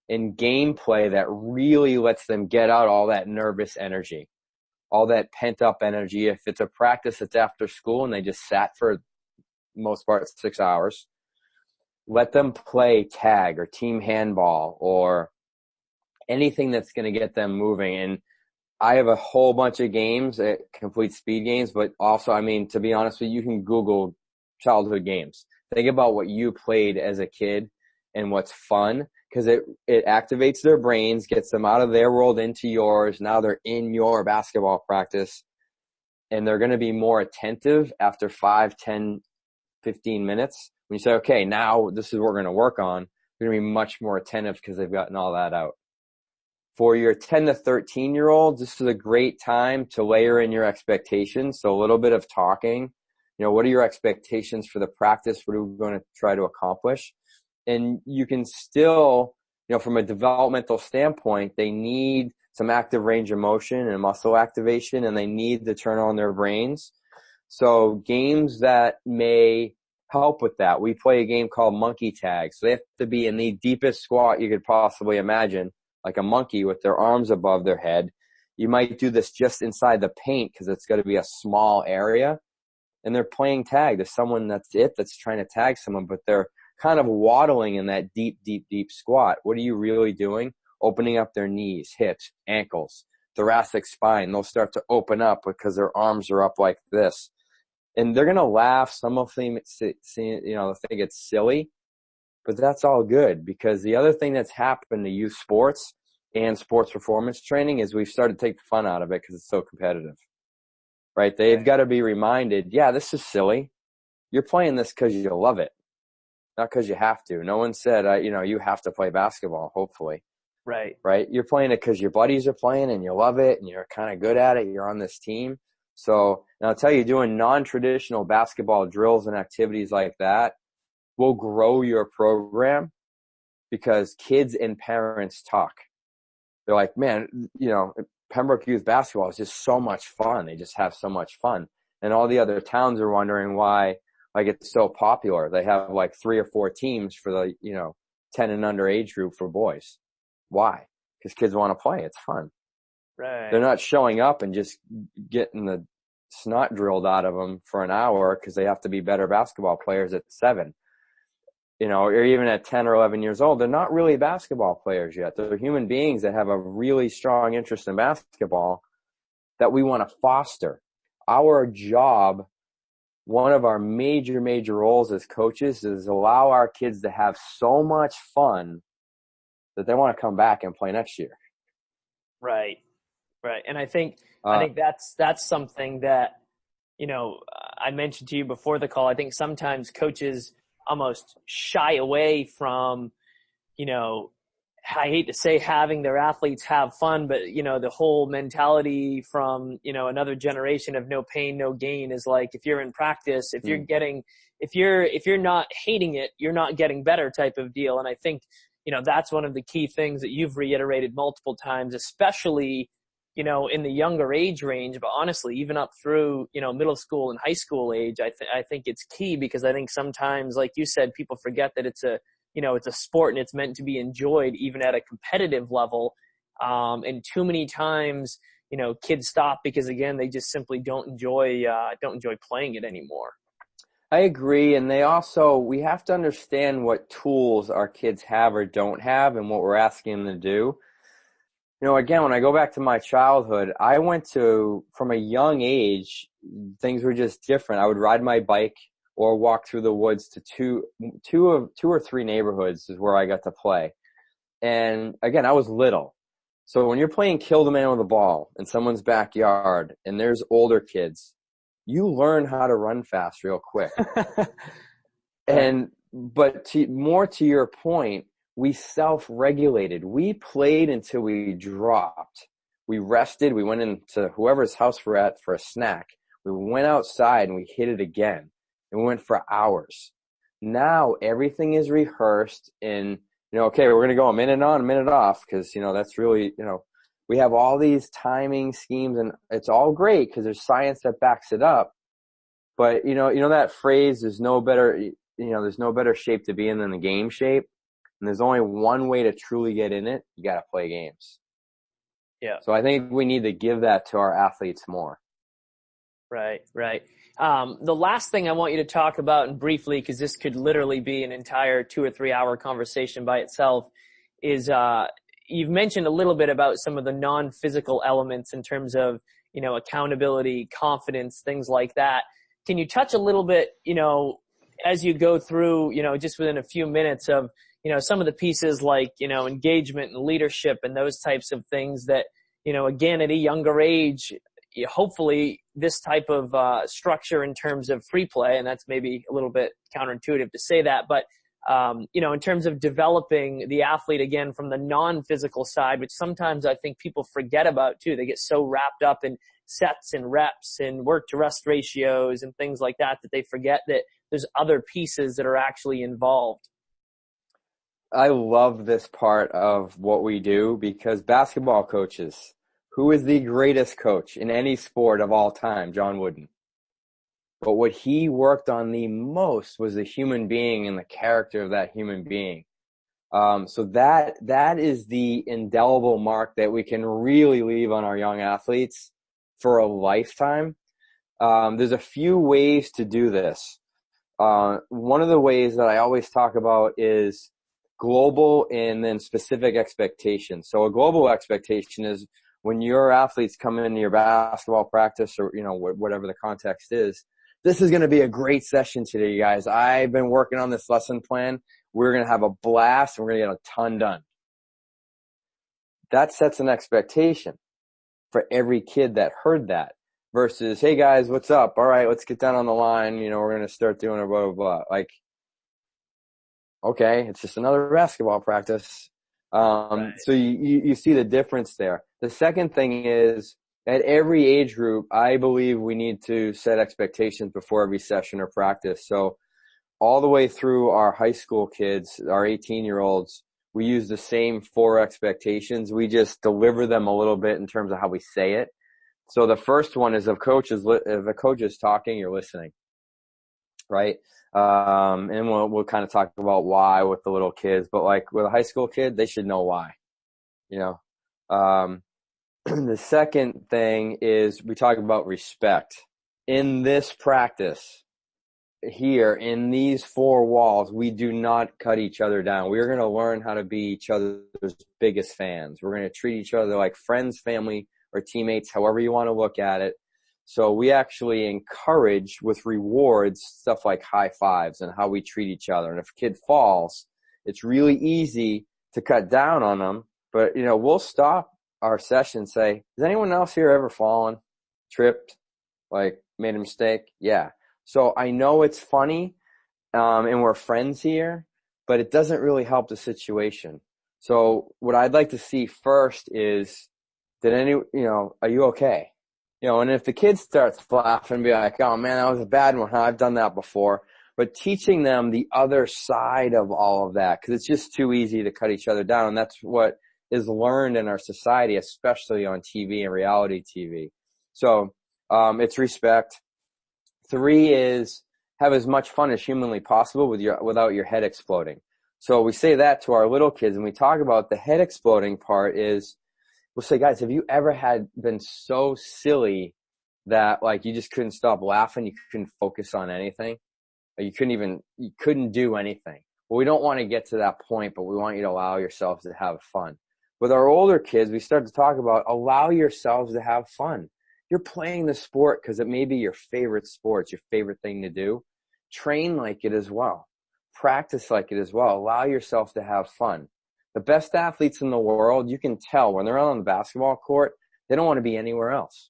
and gameplay that really lets them get out all that nervous energy, all that pent up energy. If it's a practice that's after school and they just sat for most part 6 hours, let them play tag or team handball or anything that's going to get them moving. And I have a whole bunch of games, complete speed games, but also, I mean, to be honest with you, you can Google childhood games. Think about what you played as a kid and what's fun, because it activates their brains, gets them out of their world into yours. Now they're in your basketball practice, and they're going to be more attentive after 5, 10, 15 minutes. When you say, okay, now this is what we're going to work on, they're going to be much more attentive because they've gotten all that out. For your 10 to 13-year-olds, this is a great time to layer in your expectations. So a little bit of talking. What are your expectations for the practice? What are we going to try to accomplish? And you can still, from a developmental standpoint, they need some active range of motion and muscle activation, and they need to turn on their brains. So games that may help with that. We play a game called monkey tag. So they have to be in the deepest squat you could possibly imagine, like a monkey with their arms above their head. You might do this just inside the paint because it's going to be a small area. And they're playing tag. There's someone that's trying to tag someone, but they're kind of waddling in that deep, deep, deep squat. What are you really doing? Opening up their knees, hips, ankles, thoracic spine. They'll start to open up because their arms are up like this. And they're going to laugh. Some of them think it's silly, but that's all good, because the other thing that's happened to youth sports and sports performance training is we've started to take the fun out of it because it's so competitive, right? They've got to be reminded, yeah, this is silly. You're playing this because you love it, not because you have to. No one said, you have to play basketball, hopefully. Right. Right? You're playing it because your buddies are playing and you love it and you're kind of good at it. You're on this team. So, and I'll tell you, doing non-traditional basketball drills and activities like that will grow your program, because kids and parents talk. They're like, man, Pembroke Youth Basketball is just so much fun. They just have so much fun. And all the other towns are wondering why, it's so popular. They have 3 or 4 teams for the, 10 and under age group for boys. Why? Because kids want to play. It's fun. Right. They're not showing up and just getting the snot drilled out of them for an hour because they have to be better basketball players at 7. Or even at 10 or 11 years old. They're not really basketball players yet. They're human beings that have a really strong interest in basketball that we want to foster. Our job, one of our major, major roles as coaches, is allow our kids to have so much fun that they want to come back and play next year. Right. Right. And I think that's something that, I mentioned to you before the call. I think sometimes coaches almost shy away from, I hate to say having their athletes have fun, but, the whole mentality from, another generation of no pain, no gain is like, if you're in practice, if you're not hating it, you're not getting better type of deal. And I think, that's one of the key things that you've reiterated multiple times, especially, in the younger age range, but honestly, even up through, middle school and high school age, I think it's key, because I think sometimes, like you said, people forget that it's a sport and it's meant to be enjoyed even at a competitive level. And too many times, kids stop because, again, they just simply don't enjoy playing it anymore. I agree. And we have to understand what tools our kids have or don't have and what we're asking them to do. Again, when I go back to my childhood, from a young age, things were just different. I would ride my bike or walk through the woods to two or three neighborhoods is where I got to play. And again, I was little. So when you're playing kill the man with a ball in someone's backyard and there's older kids, you learn how to run fast real quick. But more to your point, we self-regulated. We played until we dropped. We rested. We went into whoever's house we're at for a snack. We went outside and we hit it again. And we went for hours. Now everything is rehearsed and, okay, we're going to go a minute on, a minute off, because, that's really, we have all these timing schemes and it's all great because there's science that backs it up. But, that phrase, there's no better shape to be in than the game shape. And there's only one way to truly get in it. You got to play games. Yeah. So I think we need to give that to our athletes more. Right, right. The last thing I want you to talk about, and briefly, because this could literally be an entire 2 or 3 hour conversation by itself, is you've mentioned a little bit about some of the non-physical elements in terms of, accountability, confidence, things like that. Can you touch a little bit, as you go through, just within a few minutes of, some of the pieces like, engagement and leadership and those types of things that, again, at a younger age, hopefully this type of structure in terms of free play, and that's maybe a little bit counterintuitive to say that, but in terms of developing the athlete again from the non-physical side, which sometimes I think people forget about too. They get so wrapped up in sets and reps and work to rest ratios and things like that they forget that there's other pieces that are actually involved. I love this part of what we do because basketball coaches, who is the greatest coach in any sport of all time? John Wooden. But what he worked on the most was the human being and the character of that human being. So that is the indelible mark that we can really leave on our young athletes for a lifetime. There's a few ways to do this. One of the ways that I always talk about is global and then specific expectations. So a global expectation is when your athletes come into your basketball practice or, whatever the context is, this is going to be a great session today, you guys. I've been working on this lesson plan. We're going to have a blast and we're going to get a ton done. That sets an expectation for every kid that heard that versus, hey guys, what's up? All right, let's get down on the line. We're going to start doing a blah, blah, blah. Like, okay, it's just another basketball practice. Right. So you see the difference there. The second thing is at every age group, I believe we need to set expectations before every session or practice. So all the way through our high school kids, our 18-year-olds, we use the same 4 expectations. We just deliver them a little bit in terms of how we say it. So the first one is if a coach is talking, you're listening, right? And we'll kind of talk about why with the little kids, but like with a high school kid, they should know why, The second thing is we talk about respect. In this practice here, in these 4 walls, we do not cut each other down. We're going to learn how to be each other's biggest fans. We're going to treat each other like friends, family, or teammates, however you want to look at it. So we actually encourage with rewards stuff like high fives and how we treat each other. And if a kid falls, it's really easy to cut down on them. But, we'll stop our session and say, has anyone else here ever fallen, tripped, like made a mistake? Yeah. So I know it's funny, and we're friends here, but it doesn't really help the situation. So what I'd like to see first is, are you okay? And if the kid starts laughing and be like, oh man, that was a bad one. I've done that before. But teaching them the other side of all of that, because it's just too easy to cut each other down. And that's what is learned in our society, especially on TV and reality TV. So, it's respect. 3 is have as much fun as humanly possible without your head exploding. So we say that to our little kids, and we talk about the head exploding part is, we'll say, guys, have you ever been so silly that like you just couldn't stop laughing? You couldn't focus on anything. Or you couldn't do anything. Well, we don't want to get to that point, but we want you to allow yourselves to have fun. With our older kids, we start to talk about allow yourselves to have fun. You're playing the sport because it may be your favorite sport, it's your favorite thing to do. Train like it as well. Practice like it as well. Allow yourself to have fun. The best athletes in the world, you can tell when they're on the basketball court, they don't want to be anywhere else.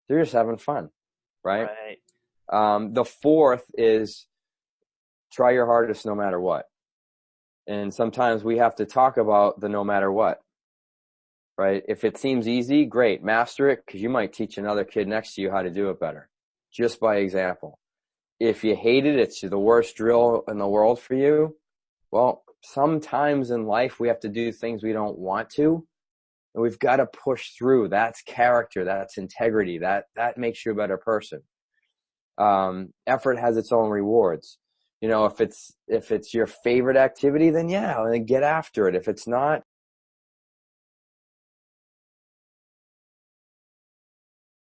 They're just having fun, right? The 4th is try your hardest no matter what. And sometimes we have to talk about the no matter what, right? If it seems easy, great. Master it because you might teach another kid next to you how to do it better, just by example. If you hate it, it's the worst drill in the world for you. Well, sometimes in life we have to do things we don't want to, and we've got to push through. That's character. That's integrity. That makes you a better person. Effort has its own rewards. You know, if it's your favorite activity, then yeah, then get after it. If it's not,